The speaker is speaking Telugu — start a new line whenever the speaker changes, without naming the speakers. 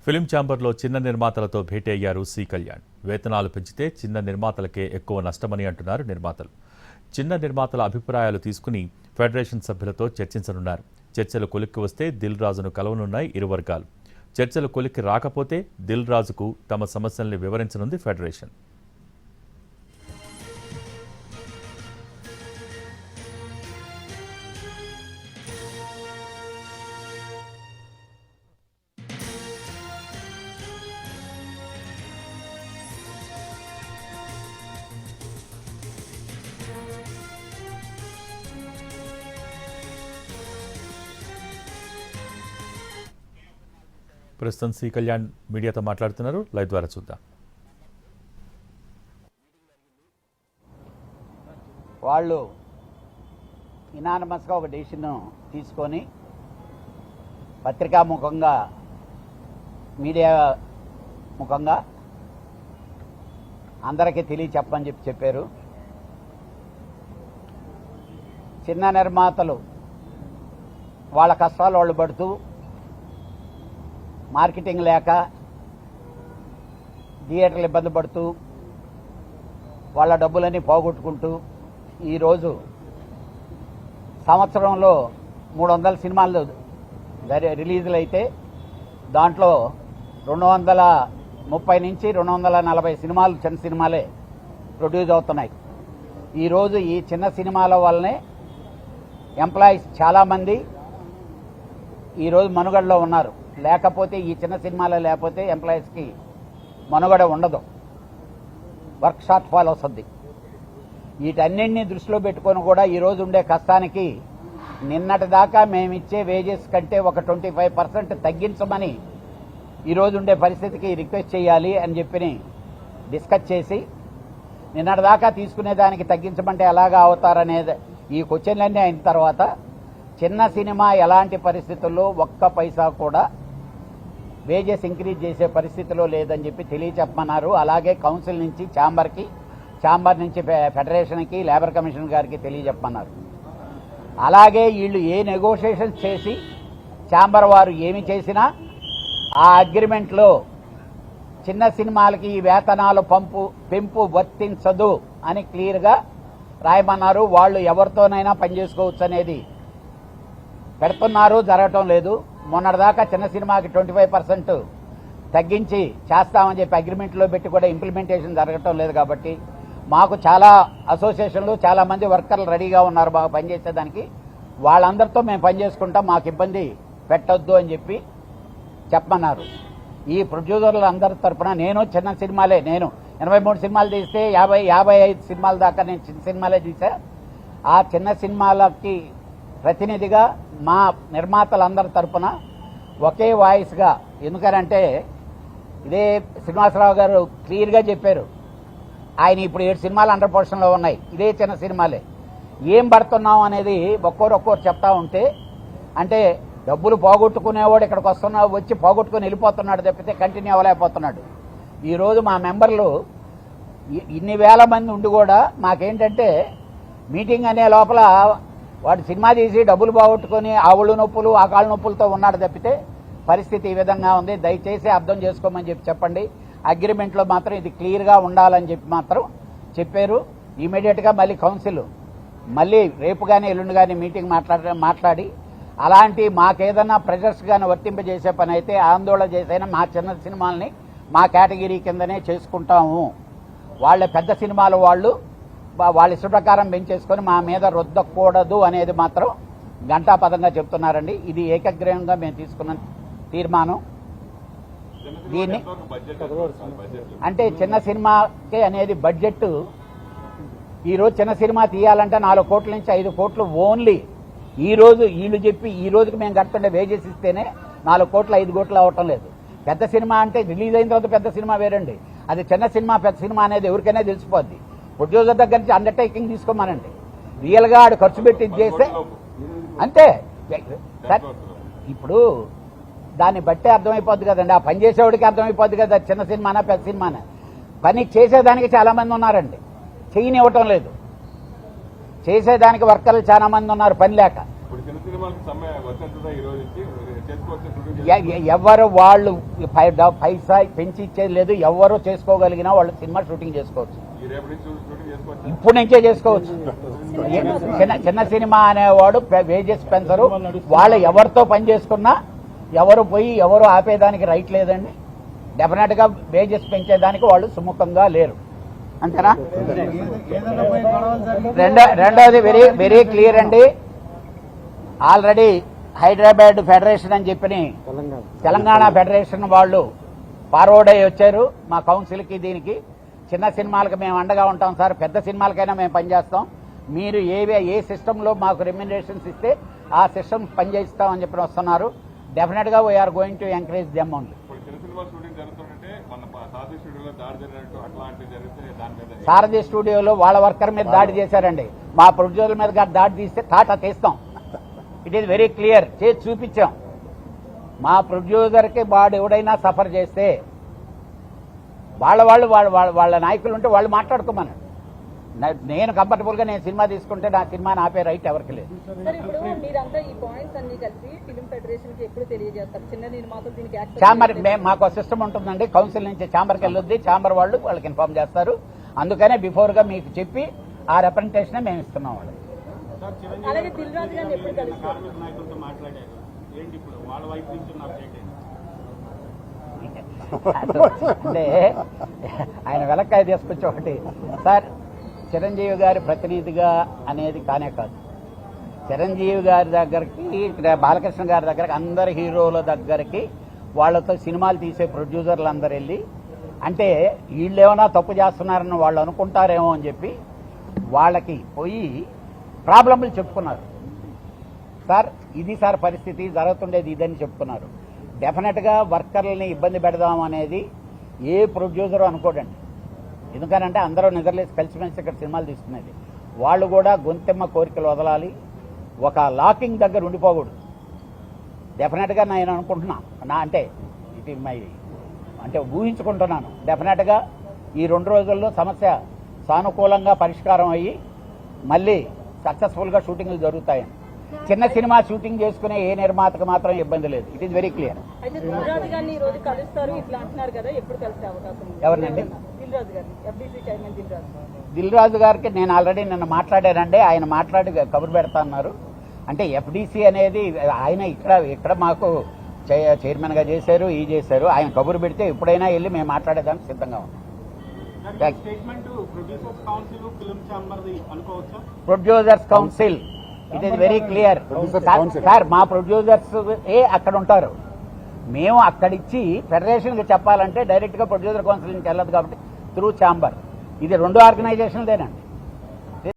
ఫిలిం ఛాంబర్లో చిన్న నిర్మాతలతో భేటీ అయ్యారు సి కళ్యాణ్. వేతనాలు పెంచితే చిన్న నిర్మాతలకే ఎక్కువ నష్టమని అంటున్నారు నిర్మాతలు. చిన్న నిర్మాతల అభిప్రాయాలు తీసుకుని ఫెడరేషన్ సభ్యులతో చర్చించనున్నారు. చర్చలు కొలిక్కి వస్తే దిల్ రాజును కలవనున్నాయి ఇరు వర్గాలు. చర్చలు కొలిక్కి రాకపోతే దిల్ రాజుకు తమ సమస్యల్ని వివరించనుంది ఫెడరేషన్. ప్రస్తుతం సి కళ్యాణ్ మీడియాతో మాట్లాడుతున్నారు. లైవ్ ద్వారా చూద్దాం.
వాళ్ళు ఇనానమస్గా ఒక డెసిషన్ తీసుకొని పత్రికా ముఖంగా మీడియా ముఖంగా అందరికీ తెలియచెప్పని చెప్పారు. చిన్న నిర్మాతలు వాళ్ళ కష్టాలు వాళ్ళు పడుతూ మార్కెటింగ్ లేక థియేటర్లు ఇబ్బంది పడుతూ వాళ్ళ డబ్బులన్నీ పోగొట్టుకుంటూ ఈరోజు సంవత్సరంలో 300 సినిమాలు రిలీజులు అయితే దాంట్లో 230 నుంచి 240 సినిమాలు చిన్న సినిమాలే ప్రొడ్యూస్ అవుతున్నాయి. ఈరోజు ఈ చిన్న సినిమాల వల్లనే ఎంప్లాయీస్ చాలామంది ఈరోజు మనుగడలో ఉన్నారు. లేకపోతే ఈ చిన్న సినిమాలో లేకపోతే ఎంప్లాయీస్కి మనుగడ ఉండదు, వర్క్ షార్ట్ ఫాల్ వస్తుంది. వీటన్నింటినీ దృష్టిలో పెట్టుకొని కూడా ఈరోజు ఉండే కష్టానికి నిన్నటిదాకా మేమిచ్చే వేజెస్ కంటే ఒక 25% తగ్గించమని ఈరోజు ఉండే పరిస్థితికి రిక్వెస్ట్ చేయాలి అని చెప్పి డిస్కస్ చేసి నిన్నటిదాకా తీసుకునేదానికి తగ్గించమంటే ఎలాగా అవుతారనేది ఈ క్వశ్చన్లన్నీ అయిన తర్వాత చిన్న సినిమా ఎలాంటి పరిస్థితుల్లో ఒక్క పైసా కూడా వేజెస్ ఇంక్రీజ్ చేసే పరిస్థితిలో లేదని చెప్పి తెలియచెప్పమన్నారు. అలాగే కౌన్సిల్ నుంచి ఛాంబర్ నుంచి ఫెడరేషన్కి లేబర్ కమిషన్ గారికి తెలియచెప్పమన్నారు. అలాగే వీళ్ళు ఏ నెగోషియేషన్స్ చేసి ఛాంబర్ వారు ఏమి చేసినా ఆ అగ్రిమెంట్లో చిన్న సినిమాలకి ఈ వేతనాలు పెంపు వర్తించదు అని క్లియర్గా రాయమన్నారు. వాళ్ళు ఎవరితోనైనా పనిచేసుకోవచ్చు అనేది పెడుతున్నారు, జరగటం లేదు. మొన్నటిదాకా చిన్న సినిమాకి 25% తగ్గించి చేస్తామని చెప్పి అగ్రిమెంట్లో పెట్టి కూడా ఇంప్లిమెంటేషన్ జరగటం లేదు. కాబట్టి మాకు చాలా అసోసియేషన్లు చాలామంది వర్కర్లు రెడీగా ఉన్నారు బాగా పనిచేసేదానికి. వాళ్ళందరితో మేము పనిచేసుకుంటాం, మాకు ఇబ్బంది పెట్టొద్దు అని చెప్పి చెప్పమన్నారు. ఈ ప్రొడ్యూసర్లు అందరి తరఫున నేను చిన్న సినిమాలే, నేను 83 సినిమాలు తీస్తే 55 సినిమాల దాకా నేను చిన్న సినిమాలే తీసా. ఆ చిన్న సినిమాలకి ప్రతినిధిగా మా నిర్మాతలందరి తరఫున ఒకే వాయిస్గా, ఎందుకనంటే ఇదే శ్రీనివాసరావు గారు క్లియర్గా చెప్పారు. ఆయన ఇప్పుడు 7 సినిమాలు అండర్ పొజిషన్లో ఉన్నాయి, ఇదే చిన్న సినిమాలే. ఏం పడుతున్నాం అనేది ఒక్కొక్కరు చెప్తా ఉంటే, అంటే డబ్బులు పోగొట్టుకునేవాడు ఇక్కడికి వచ్చి పోగొట్టుకుని వెళ్ళిపోతున్నాడు తప్పితే కంటిన్యూ అవ్వలేకపోతున్నాడు. ఈరోజు మా మెంబర్లు ఇన్ని వేల మంది ఉండి కూడా మాకేంటంటే మీటింగ్ అనే లోపల వాడు సినిమా తీసి డబ్బులు పోగొట్టుకుని ఆ ఒళ్ళు నొప్పులు ఆ కాళ్ళ నొప్పులతో ఉన్నాడు తప్పితే పరిస్థితి ఈ విధంగా ఉంది. దయచేసి అర్థం చేసుకోమని చెప్పండి. అగ్రిమెంట్లో మాత్రం ఇది క్లియర్గా ఉండాలని చెప్పి మాత్రం చెప్పారు. ఇమీడియట్గా మళ్ళీ కౌన్సిల్ మళ్ళీ రేపు కానీ ఎల్లుండి కానీ మీటింగ్ మాట్లాడి అలాంటి మాకేదన్నా ప్రెజర్స్ కానీ వర్తింపజేసే పని అయితే ఆందోళన చేసైనా మా చిన్న సినిమాలని మా కేటగిరీ కిందనే చేసుకుంటాము. వాళ్ళ పెద్ద సినిమాలు వాళ్ళ ఇష్ట ప్రకారం పెంచేసుకొని మా మీద రుద్దకూడదు అనేది మాత్రం ఘంటాపదంగా చెప్తున్నారండి. ఇది ఏకగ్రీవంగా మేము తీసుకున్న తీర్మానం. దీన్ని అంటే చిన్న సినిమాకే అనేది బడ్జెట్ ఈరోజు చిన్న సినిమా తీయాలంటే 4 కోట్ల నుంచి 5 కోట్లు ఓన్లీ ఈరోజు వీళ్ళు చెప్పి ఈ రోజుకి మేము కడుతుండే వేజెస్ ఇస్తేనే 4 కోట్లు 5 కోట్లు అవ్వటం లేదు. పెద్ద సినిమా అంటే రిలీజ్ అయిన తర్వాత పెద్ద సినిమా వేరండి, అది చిన్న సినిమా పెద్ద సినిమా అనేది ఎవరికైనా తెలిసిపోద్ది. ప్రొడ్యూసర్ దగ్గర నుంచి అండర్టేకింగ్ తీసుకోమనండి, రియల్గా ఆడు ఖర్చు పెట్టి చేస్తే అంతే. ఇప్పుడు దాన్ని బట్టే అర్థమైపోద్ది కదండి, ఆ పని చేసేవాడికి అర్థమైపోద్ది కదా చిన్న సినిమానా పెద్ద సినిమానా. పని చేసేదానికి చాలామంది ఉన్నారండి, చేయనివ్వటం లేదు. చేసేదానికి వర్కర్లు చాలా మంది ఉన్నారు పని లేక.
ఇప్పుడు చిన్న సినిమాలకు సమయం వచ్చేస్తుందా ఈ రోజు నుంచి చేసుకోవచ్చు?
ఎవరు వాళ్ళు పైసా పెంచి ఇచ్చేది లేదు. ఎవరు చేసుకోగలిగినా వాళ్ళు సినిమా షూటింగ్ చేసుకోవచ్చు.
ఈ రేపు నుంచి షూటింగ్ చేసుకోవచ్చు,
ఇప్పుడు నుంచే చేసుకోవచ్చు. చిన్న సినిమా అనేవాడు వేజెస్ పెంచరు. వాళ్ళు ఎవరితో పని చేసుకున్నా ఎవరు పోయి ఎవరు ఆపేదానికి రైట్ లేదండి. డెఫినెట్ గా వేజెస్ పెంచేదానికి వాళ్ళు సుముఖంగా లేరు. అంతేనా? రెండోది వెరీ వెరీ క్లియర్ అండి. ఆల్రెడీ హైదరాబాద్ ఫెడరేషన్ అని చెప్పి తెలంగాణ ఫెడరేషన్ వాళ్ళు ఫార్వర్డ్ అయ్యి వచ్చారు మా కౌన్సిల్కి. దీనికి చిన్న సినిమాలకు మేము అండగా ఉంటాం సార్, పెద్ద సినిమాలకైనా మేము పనిచేస్తాం. మీరు ఏ సిస్టంలో మాకు రెమ్యునరేషన్స్ ఇస్తే ఆ సిస్టమ్ పనిచేస్తామని చెప్పి వస్తున్నారు. డెఫినెట్గా we are going to encourage them only. Sarathi స్టూడియోలో వాళ్ళ వర్కర్ మీద దాడి చేశారండి. మా ప్రొడ్యూసర్ మీద దాడి తీస్తే టాటా తీస్తాం. It is very clear. చేసి చూపించాం. మా ప్రొడ్యూసర్కి వాడు ఎవడైనా సఫర్ చేస్తే వాళ్ళ నాయకులు ఉంటే వాళ్ళు మాట్లాడుకోమన్నాడు. నేను కంఫర్టబుల్గా నేను సినిమా తీసుకుంటే నా సినిమాని ఆపే రైట్ ఎవరికి లేదు. ఛాంబర్ మాకు సిస్టమ్ ఉంటుందండి. కౌన్సిల్ నుంచి ఛాంబర్కి వెళ్ళొద్ది. ఛాంబర్ వాళ్ళు వాళ్ళకి ఇన్ఫార్మ్ చేస్తారు. అందుకనే బిఫోర్గా మీకు చెప్పి ఆ రిప్రజెంటేషన్ మేము ఇస్తున్నాం. వాళ్ళు అంటే ఆయన వెలక్కాయ తీసుకొచ్చి ఒకటి సార్, చిరంజీవి గారి ప్రతినిధిగా అనేది కానే కాదు. చిరంజీవి గారి దగ్గరికి, బాలకృష్ణ గారి దగ్గరికి, అందరి హీరోల దగ్గరికి వాళ్ళతో సినిమాలు తీసే ప్రొడ్యూసర్లు అందరు వెళ్ళి అంటే వీళ్ళేమైనా తప్పు చేస్తున్నారని వాళ్ళు అనుకుంటారేమో అని చెప్పి వాళ్ళకి పోయి ప్రాబ్లమ్లు చెప్పుకున్నారు. సార్ ఇది సార్ పరిస్థితి జరుగుతుండేది ఇదని చెప్పుకున్నారు. డెఫినెట్గా వర్కర్లని ఇబ్బంది పెడదాం అనేది ఏ ప్రొడ్యూసరు అనుకోడండి. ఎందుకనంటే అందరూ నిద్రలేసి కలిసిమెలిసి ఇక్కడ సినిమాలు తీసుకునేది. వాళ్ళు కూడా గొంతెమ్మ కోరికలు వదలాలి. ఒక లాకింగ్ దగ్గర ఉండిపోకూడదు. డెఫినెట్గా నేను అనుకుంటున్నా, అంటే ఇది అంటే ఊహించుకుంటున్నాను. డెఫినెట్గా ఈ 2 రోజుల్లో సమస్య సానుకూలంగా పరిష్కారం అయ్యి మళ్ళీ సక్సెస్ఫుల్గా షూటింగ్లు జరుగుతాయని. చిన్న సినిమా షూటింగ్ చేసుకునే ఏ నిర్మాతకు మాత్రం ఇబ్బంది లేదు. It is very clear. ఎవరినండి? దిల్ రాజు గారికి నేను ఆల్రెడీ నిన్న మాట్లాడానండి. ఆయన మాట్లాడి కబురు పెడతా అన్నారు. అంటే ఎఫ్డీసీ అనేది ఆయన ఇక్కడ మాకు చైర్మన్ గా చేశారు, చేశారు. ఆయన కబురు పెడితే ఎప్పుడైనా వెళ్ళి మేము మాట్లాడేదానికి సిద్ధంగా ఉన్నాం. Producers council it is very clear sir. మా ప్రొడ్యూసర్స్ అక్కడ ఉంటారు. మేము అక్కడిచ్చి ఫెడరేషన్కి చెప్పాలంటే డైరెక్ట్గా ప్రొడ్యూసర్ కౌన్సిల్ నుంచి వెళ్ళదు కాబట్టి త్రూ ఛాంబర్. ఇది 2 ఆర్గనైజేషన్లేనండి.